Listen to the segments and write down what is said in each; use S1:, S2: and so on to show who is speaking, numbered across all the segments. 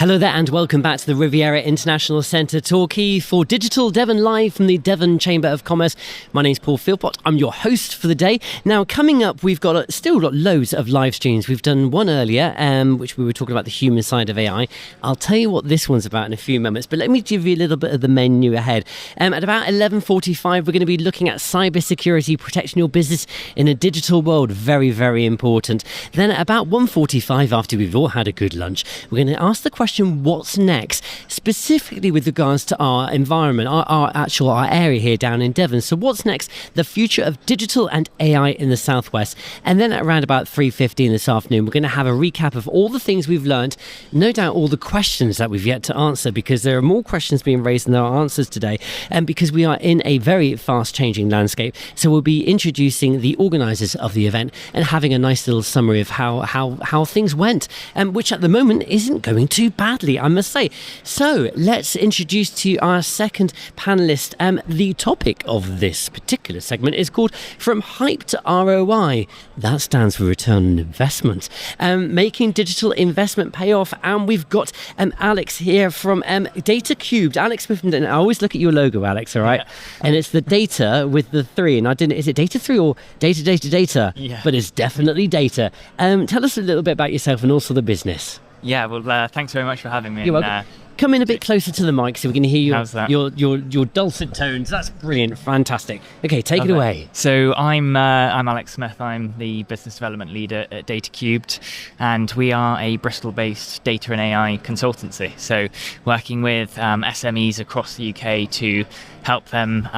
S1: Hello there and welcome back to the Riviera International Centre Torquay for Digital Devon live from the Devon Chamber of Commerce. My name's Paul Philpott. I'm your host for the day. Now, coming up, we've still got loads of live streams. We've done one earlier, which we were talking about the human side of AI. I'll tell you what this one's about in a few moments, but let me give you a little bit of the menu ahead. At about 11:45, we're going to be looking at cybersecurity, protecting your business in a digital world. Very, very important. Then at about 1:45, after we've all had a good lunch, we're going to ask the question, what's next, specifically with regards to our environment, our area here down in Devon. So what's next? The future of digital and AI in the Southwest. And then at around about 3:15 this afternoon, we're going to have a recap of all the things we've learned, no doubt all the questions that we've yet to answer, because there are more questions being raised than there are answers today, and because we are in a very fast changing landscape. So we'll be introducing the organisers of the event and having a nice little summary of how things went, which at the moment isn't going too badly, I must say. So let's introduce to you our second panellist. The topic of this particular segment is called From Hype to ROI. That stands for Return on Investment. Making digital investment pay off. And we've got Alex here from DATA3. Alex Smithson. I always look at your logo, Alex, all right? Yeah. And it's the data with the 3. And is it DATA3 or data? Yeah. But it's definitely data. Tell us a little bit about yourself and also the business.
S2: Yeah, well, thanks very much for having me.
S1: You're welcome. Come in a bit closer to the mic so we can hear your dulcet tones. That's brilliant, fantastic. Okay, take it away.
S2: So I'm Alex Smith. I'm the business development leader at DATA3, and we are a Bristol-based data and AI consultancy. So working with SMEs across the UK to help them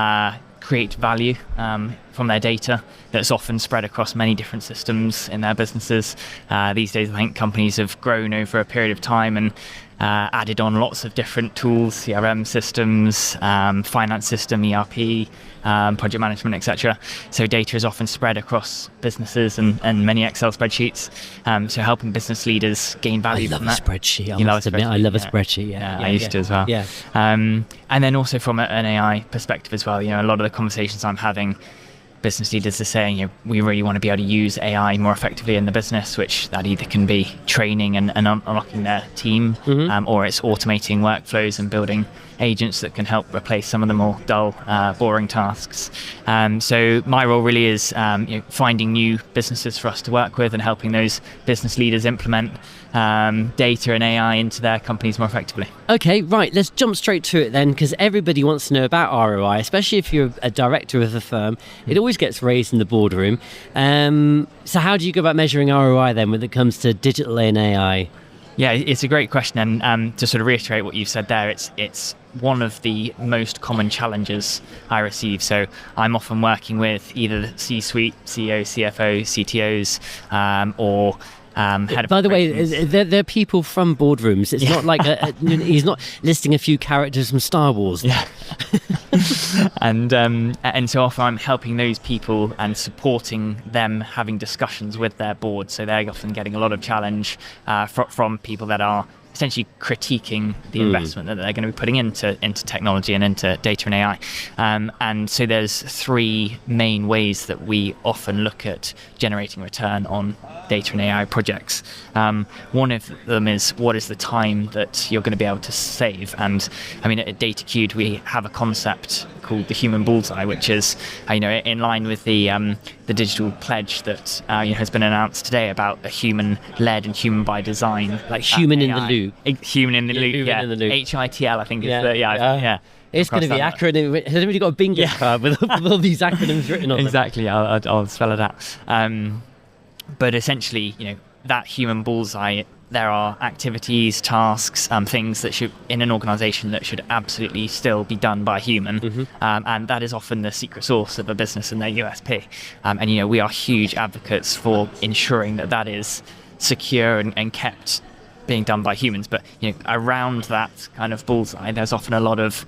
S2: create value from their data that's often spread across many different systems in their businesses. These days, I think companies have grown over a period of time and added on lots of different tools, CRM systems, finance system, ERP, project management, etc. So data is often spread across businesses and many Excel spreadsheets. So helping business leaders gain value from that.
S1: I love a spreadsheet. I love a spreadsheet. Yeah,
S2: I used to as well.
S1: Yeah.
S2: And then also from an AI perspective as well. A lot of the conversations I'm having, business leaders are saying, we really want to be able to use AI more effectively in the business, which that either can be training and unlocking their team, or it's automating workflows and building agents that can help replace some of the more dull, boring tasks. So my role really is finding new businesses for us to work with and helping those business leaders implement data and AI into their companies more effectively.
S1: Okay, right, let's jump straight to it then, because everybody wants to know about ROI, especially if you're a director of a firm. It always gets raised in the boardroom. So how do you go about measuring ROI then when it comes to digital and AI?
S2: Yeah, it's a great question, and to sort of reiterate what you've said there, it's one of the most common challenges I receive. So I'm often working with either the C-suite, CEO, CFO, CTOs, or head of. By
S1: the way, they're people from boardrooms. It's not like he's not listing a few characters from Star Wars.
S2: Yeah. And so often I'm helping those people and supporting them having discussions with their board. So they're often getting a lot of challenge from people that are essentially critiquing the investment that they're going to be putting into technology and into data and AI. And so there's 3 main ways that we often look at generating return on data and AI projects. One of them is, what is the time that you're going to be able to save? And I mean, at DATA3 we have a concept called the human bullseye, which is in line with the digital pledge that has been announced today about a human-led and human by design,
S1: like human in the loop.
S2: Human in the loop, yeah. HITL, I think is the
S1: It's going to be acronym. Has everybody got a bingo card with all these acronyms written on them?
S2: Exactly, I'll spell it out. But essentially, that human bullseye, there are activities, tasks, things that should, in an organisation, that should absolutely still be done by a human, and that is often the secret sauce of a business and their USP. And we are huge advocates for ensuring that is secure and kept being done by humans. But around that kind of bullseye, there's often a lot of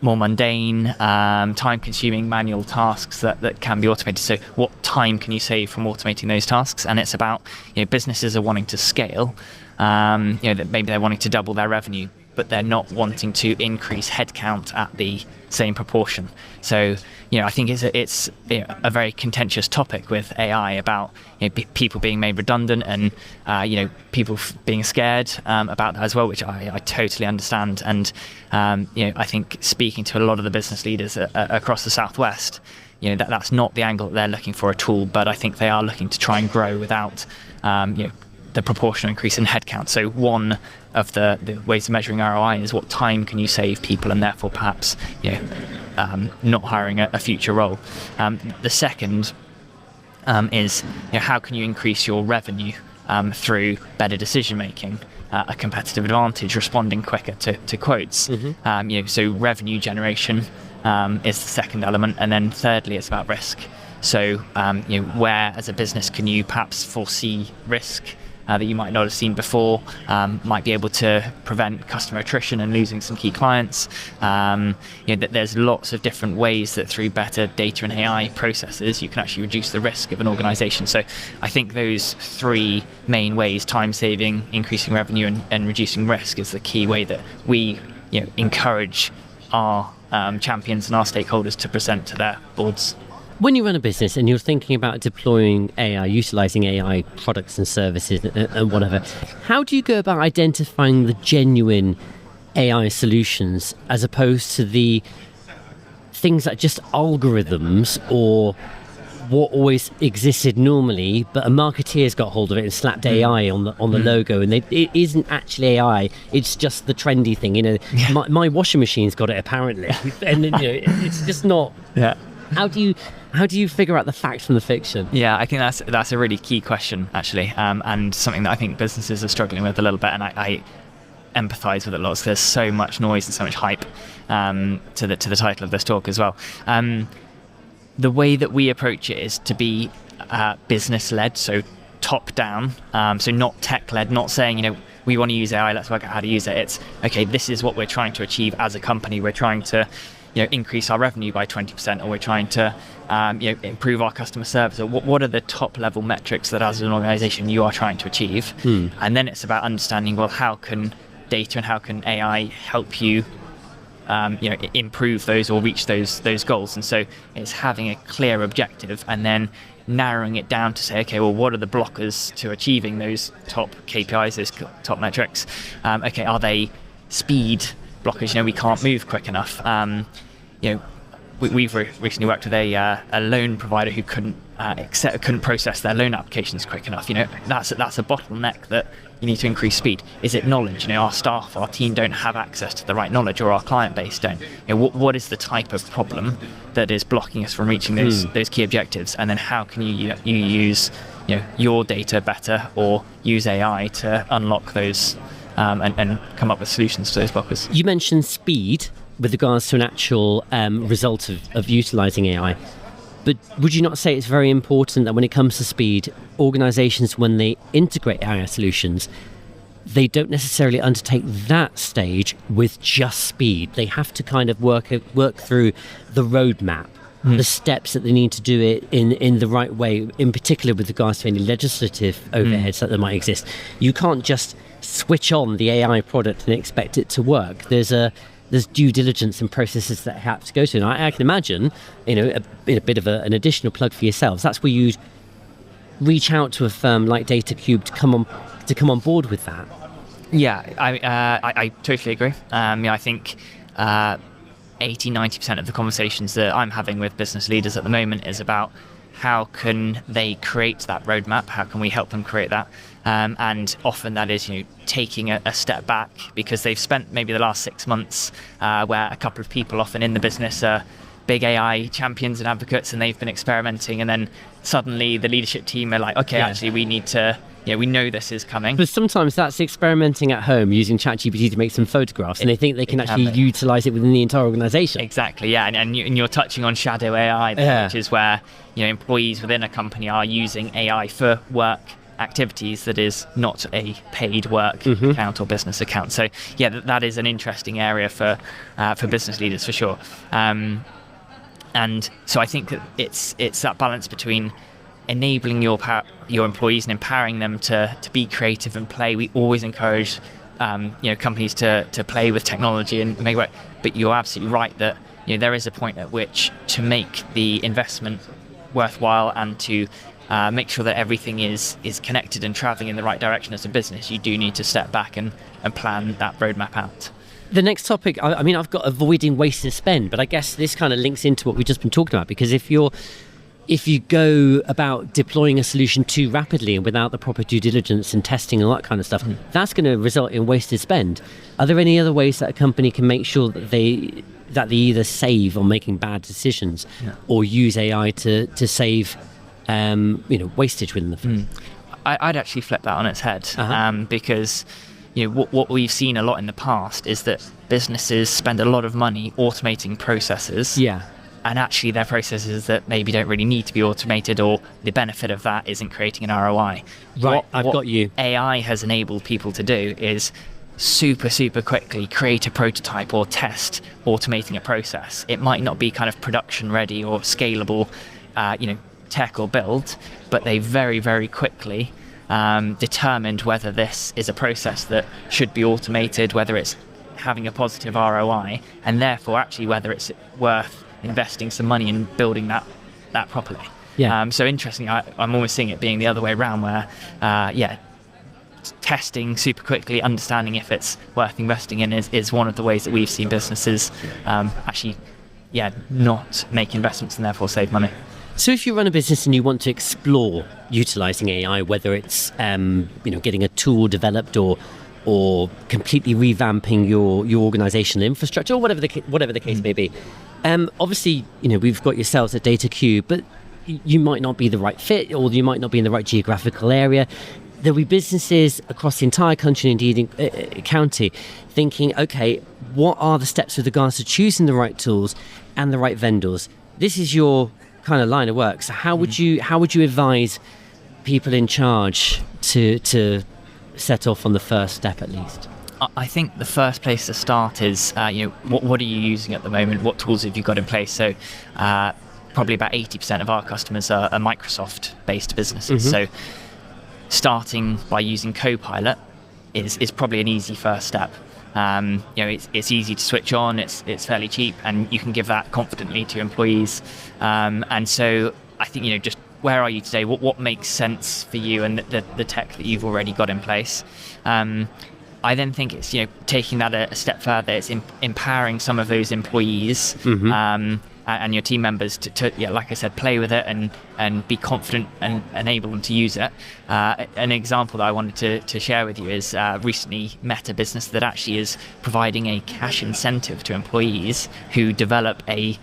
S2: more mundane, time-consuming manual tasks that can be automated. So what time can you save from automating those tasks? And it's about, businesses are wanting to scale, that maybe they're wanting to double their revenue but they're not wanting to increase headcount at the same proportion. So, I think it's a very contentious topic with AI about people being made redundant and people being scared about that as well, which I totally understand. And I think speaking to a lot of the business leaders across the Southwest, that's not the angle that they're looking for at all. But I think they are looking to try and grow without the proportional increase in headcount. So one of the ways of measuring ROI is what time can you save people, and therefore perhaps not hiring a future role. The second is how can you increase your revenue through better decision making, a competitive advantage, responding quicker to quotes. So revenue generation is the second element, and then thirdly it's about risk. So where as a business can you perhaps foresee risk that you might not have seen before, might be able to prevent customer attrition and losing some key clients. That there's lots of different ways that through better data and AI processes you can actually reduce the risk of an organization. So I think those three main ways, time saving, increasing revenue and reducing risk, is the key way that we encourage our champions and our stakeholders to present to their boards.
S1: When you run a business and you're thinking about deploying AI, utilizing AI products and services and whatever, how do you go about identifying the genuine AI solutions as opposed to the things that just algorithms or what always existed normally, but a marketeer's got hold of it and slapped AI on the logo, and it isn't actually AI, it's just the trendy thing. My washing machine's got it apparently, and it's just not.
S2: Yeah.
S1: How do you figure out the fact from the fiction?
S2: Yeah, I think that's a really key question, actually, and something that I think businesses are struggling with a little bit, and I empathise with it lots. There's so much noise and so much hype to the title of this talk as well. The way that we approach it is to be business-led, so top-down, so not tech-led, not saying, we want to use AI, let's work out how to use it. It's, okay, this is what we're trying to achieve as a company. We're trying to increase our revenue by 20%, or we're trying to improve our customer service, or what are the top level metrics that as an organization you are trying to achieve. And then it's about understanding, well, how can data and how can AI help you improve those or reach those goals. And so it's having a clear objective and then narrowing it down to say, okay, well, what are the blockers to achieving those top KPIs, those top metrics? Are they speed blockers? We can't move quick enough. We've recently worked with a loan provider who couldn't process their loan applications quick enough. That's a bottleneck that you need to increase speed. Is it knowledge? Our staff, our team don't have access to the right knowledge, or our client base don't. What is the type of problem that is blocking us from reaching those key objectives? And then how can you use your data better, or use AI to unlock those and come up with solutions to those blockers?
S1: You mentioned speed with regards to an actual result of utilising AI. But would you not say it's very important that when it comes to speed, organisations, when they integrate AI solutions, they don't necessarily undertake that stage with just speed? They have to kind of work through the roadmap, the steps that they need to do it in the right way, in particular with regards to any legislative overheads that there might exist. You can't just switch on the AI product and expect it to work. There's due diligence and processes that have to go to. And I can imagine, a bit of an additional plug for yourselves. That's where you'd reach out to a firm like DATA³ to come on board with that.
S2: Yeah, I totally agree. I think 80-90% of the conversations that I'm having with business leaders at the moment is about how can they create that roadmap? How can we help them create that? And often that is, taking a step back because they've spent maybe the last 6 months where a couple of people often in the business are big AI champions and advocates, and they've been experimenting, and then suddenly the leadership team are like, okay, actually we need to, we know this is coming.
S1: But sometimes that's experimenting at home using ChatGPT to make some photographs, and they think they can actually utilise it within the entire organisation.
S2: Exactly, yeah, and you're touching on shadow AI, which is where employees within a company are using AI for work activities that is not a paid work account or business account. So yeah, that is an interesting area for business leaders for sure. And so I think that it's that balance between enabling your employees and empowering them to be creative and play. We always encourage companies to play with technology and make it work. But you're absolutely right that there is a point at which to make the investment worthwhile and to make sure that everything is connected and traveling in the right direction as a business, you do need to step back and plan that roadmap out.
S1: The next topic, I've got avoiding waste and spend, but I guess this kind of links into what we've just been talking about, because if you go about deploying a solution too rapidly and without the proper due diligence and testing and all that kind of stuff, that's going to result in wasted spend. Are there any other ways that a company can make sure that they either save on making bad decisions or use AI to save wastage within the firm?
S2: I'd actually flip that on its head, because what we've seen a lot in the past is that businesses spend a lot of money automating processes. And actually they're processes that maybe don't really need to be automated, or the benefit of that isn't creating an ROI.
S1: Right, I've got you.
S2: AI has enabled people to do is super quickly create a prototype or test automating a process. It might not be kind of production ready or scalable, tech or build, but they very quickly determined whether this is a process that should be automated, whether it's having a positive ROI, and therefore actually whether it's worth investing some money in building that properly. So interesting, I'm almost seeing it being the other way around, where testing super quickly, understanding if it's worth investing in is one of the ways that we've seen businesses actually not make investments and therefore save money.
S1: So if you run a business and you want to explore utilising AI, whether it's getting a tool developed or completely revamping your organisational infrastructure, or whatever the case may be, obviously we've got yourselves at DATA3, but you might not be the right fit, or you might not be in the right geographical area. There'll be businesses across the entire country, indeed county, thinking, okay, what are the steps with regards to choosing the right tools and the right vendors? This is your kind of line of work. So how would you advise people in charge to set off on the first step at least?
S2: I think the first place to start is what are you using at the moment? What tools have you got in place? So probably about 80% of our customers are Microsoft based businesses. So starting by using Copilot is probably an easy first step. It's easy to switch on, it's fairly cheap, and you can give that confidently to employees. And so I think, just where are you today? What makes sense for you and the tech that you've already got in place? I then think it's, taking that a step further. It's empowering some of those employees and your team members to like I said, play with it and be confident and enable them to use it. An example that I wanted to share with you is recently met a business that actually is providing a cash incentive to employees who develop an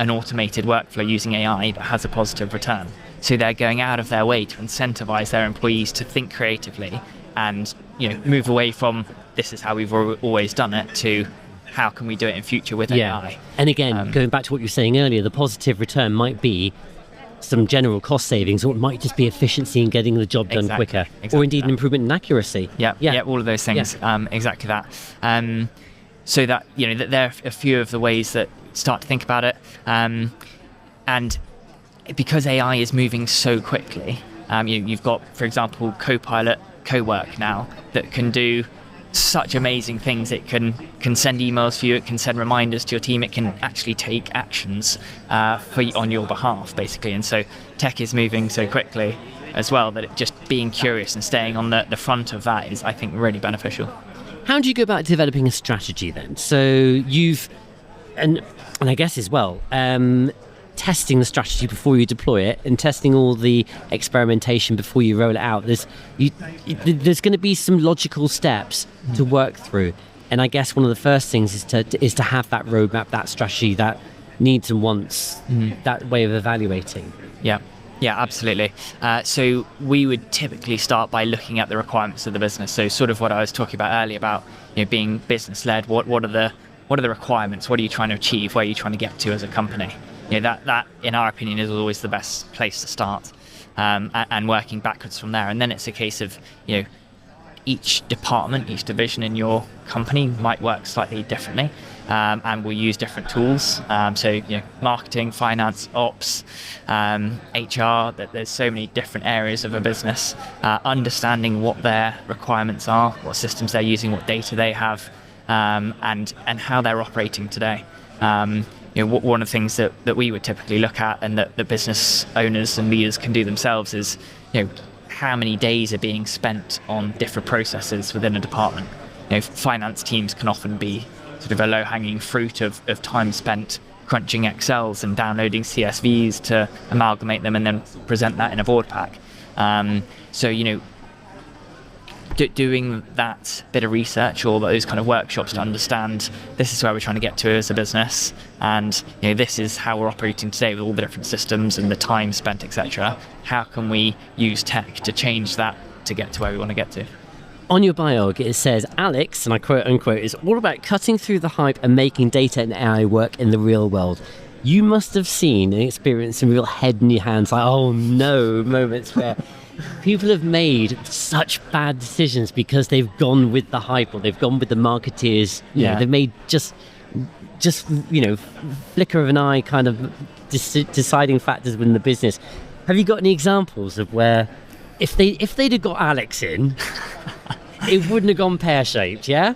S2: automated workflow using AI that has a positive return. So they're going out of their way to incentivize their employees to think creatively and move away from this is how we've always done it to how can we do it in future with AI.
S1: And again, going back to what you were saying earlier, the positive return might be some general cost savings, or it might just be efficiency in getting the job done quicker, or indeed an improvement in accuracy.
S2: All of those things. Exactly that. So that that there are a few of the ways that start to think about it, and because AI is moving so quickly, you've got, for example, Copilot Co-work now that can do such amazing things. It can send emails for you, it can send reminders to your team, it can actually take actions on your behalf, basically. And so tech is moving so quickly as well that just being curious and staying on the front of that is, I think, really beneficial.
S1: How do you go about developing a strategy then? So you've, and I guess as well, testing the strategy before you deploy it and testing all the experimentation before you roll it out. There's going to be some logical steps to work through, and I guess one of the first things is to have that roadmap, that strategy, that needs and wants, that way of evaluating.
S2: Yeah, absolutely. So we would typically start by looking at the requirements of the business. So sort of what I was talking about earlier about being business led. What are the requirements? What are you trying to achieve? Where are you trying to get to as a company? That in our opinion is always the best place to start, and working backwards from there. And then it's a case of each department, each division in your company might work slightly differently, and will use different tools. So marketing, finance, ops, HR. That there's so many different areas of a business. Understanding what their requirements are, what systems they're using, what data they have, and how they're operating today. One of the things that we would typically look at, and that the business owners and leaders can do themselves, is how many days are being spent on different processes within a department. Finance teams can often be sort of a low-hanging fruit of time spent crunching Excels and downloading CSVs to amalgamate them and then present that in a board pack. Doing that bit of research or those kind of workshops to understand this is where we're trying to get to as a business, and this is how we're operating today with all the different systems and the time spent, etc. How can we use tech to change that to get to where we want to get to?
S1: On your bio, it says, Alex, and I quote unquote, is all about cutting through the hype and making data and AI work in the real world. You must have seen and experienced some real head in your hands, like, oh no, moments where people have made such bad decisions because they've gone with the hype, or they've gone with the marketeers. They've made just flicker of an eye kind of deciding factors within the business. Have you got any examples of where if they'd have got Alex in, it wouldn't have gone pear-shaped? Yeah.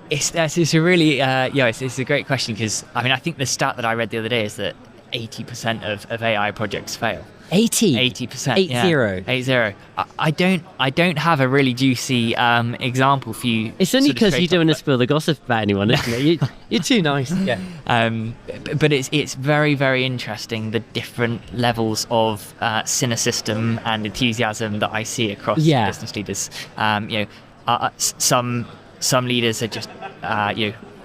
S2: It's a really it's a great question, because I think the stat that I read the other day is that 80% of AI projects fail. 80%. 80. I don't have a really juicy example for you.
S1: It's only because you don't want to spill the gossip about anyone, isn't it? You're too nice. Yeah.
S2: But it's very, very interesting, the different levels of cynicism and enthusiasm that I see across business leaders. Some leaders are just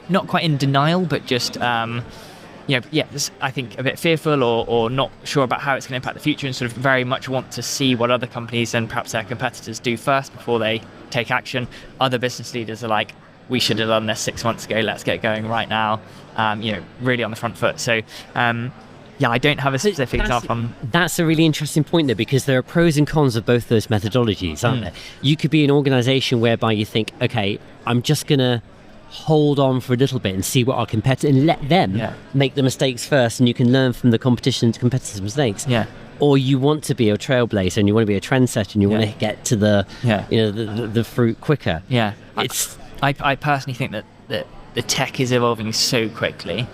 S2: not quite in denial, but just I think a bit fearful or not sure about how it's going to impact the future, and sort of very much want to see what other companies and perhaps their competitors do first before they take action. Other business leaders are like, we should have done this 6 months ago, let's get going right now, really on the front foot. So I don't have a specific example.
S1: That's a really interesting point there, because there are pros and cons of both those methodologies, aren't there? You could be an organisation whereby you think, okay, I'm just going to hold on for a little bit and see what our competitors, and let them make the mistakes first, and you can learn from the competitors' mistakes. Or you want to be a trailblazer and you want to be a trendsetter and you want to get to the fruit quicker.
S2: I personally think that the tech is evolving so quickly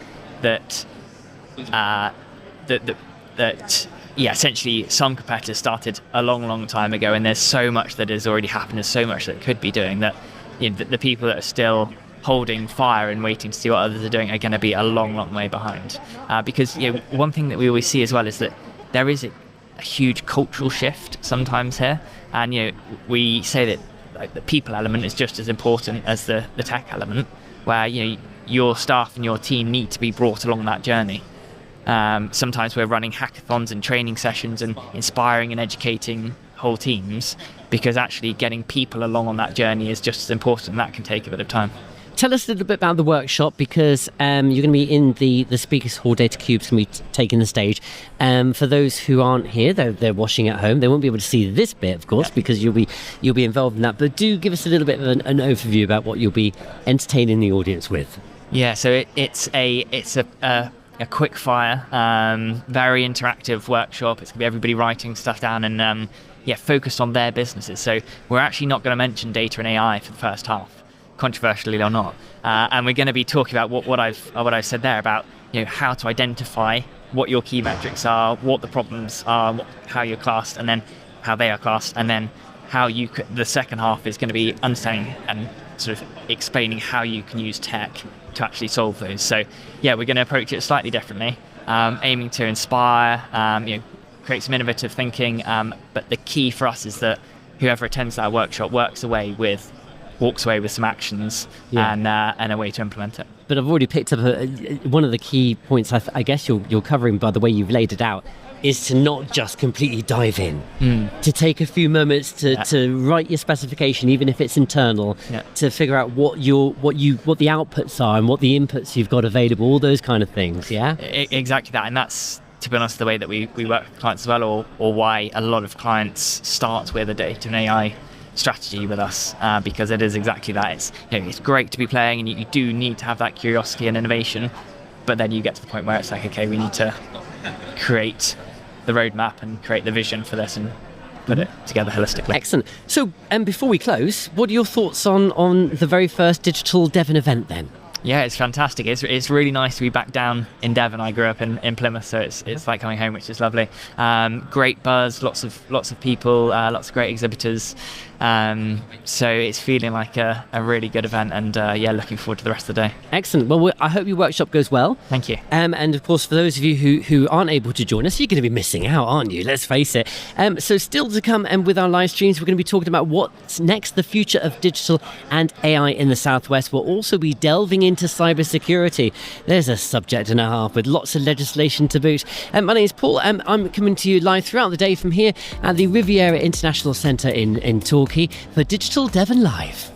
S2: that essentially some competitors started a long time ago, and there's so much that has already happened, there's so much that could be doing, that the people that are still holding fire and waiting to see what others are doing are going to be a long way behind. Because one thing that we always see as well is that there is a huge cultural shift sometimes here, and we say that the people element is just as important as the tech element, where your staff and your team need to be brought along that journey. Sometimes we're running hackathons and training sessions and inspiring and educating whole teams, because actually getting people along on that journey is just as important, and that can take a bit of time.
S1: Tell us a little bit about the workshop, because you're going to be in the speakers hall. DATA3's going to be taking the stage. For those who aren't here, they're watching at home, they won't be able to see this bit, of course, because you'll be involved in that. But do give us a little bit of an overview about what you'll be entertaining the audience with.
S2: Yeah, so it's a quick fire, very interactive workshop. It's going to be everybody writing stuff down and focused on their businesses. So we're actually not going to mention data and AI for the first half, controversially or not, and we're going to be talking about what I've said there about how to identify what your key metrics are, what the problems are, how you're classed, and then how they are classed, and then how the second half is going to be understanding and sort of explaining how you can use tech to actually solve those. So we're going to approach it slightly differently, aiming to inspire, create some innovative thinking, but the key for us is that whoever attends that workshop walks away with some actions and a way to implement it. But
S1: I've already picked up one of the key points I guess you're covering by the way you've laid it out, is to not just completely dive in, to take a few moments to write your specification, even if it's internal, to figure out what the outputs are and what the inputs you've got available, all those kind of things.
S2: Exactly that. And that's, to be honest, the way that we work with clients as well, or why a lot of clients start with a data and AI strategy with us, because it is exactly that. It's great to be playing, and you do need to have that curiosity and innovation, but then you get to the point where it's like, okay, we need to create the roadmap and create the vision for this and put it together holistically.
S1: Excellent. So, before we close, what are your thoughts on the very first Digital Devon event then?
S2: Yeah, it's fantastic. It's really nice to be back down in Devon. I grew up in Plymouth, so it's like coming home, which is lovely. Great buzz, lots of people, lots of great exhibitors. So it's feeling like a really good event, and looking forward to the rest of the day.
S1: Excellent. Well, I hope your workshop goes well.
S2: Thank you.
S1: And of course, for those of you who aren't able to join us, you're going to be missing out, aren't you? Let's face it. So still to come, and with our live streams, we're going to be talking about what's next, the future of digital and AI in the Southwest. We'll also be delving into cybersecurity. There's a subject and a half with lots of legislation to boot. My name is Paul. I'm coming to you live throughout the day from here at the Riviera International Centre in Torquay for Digital Devon Live.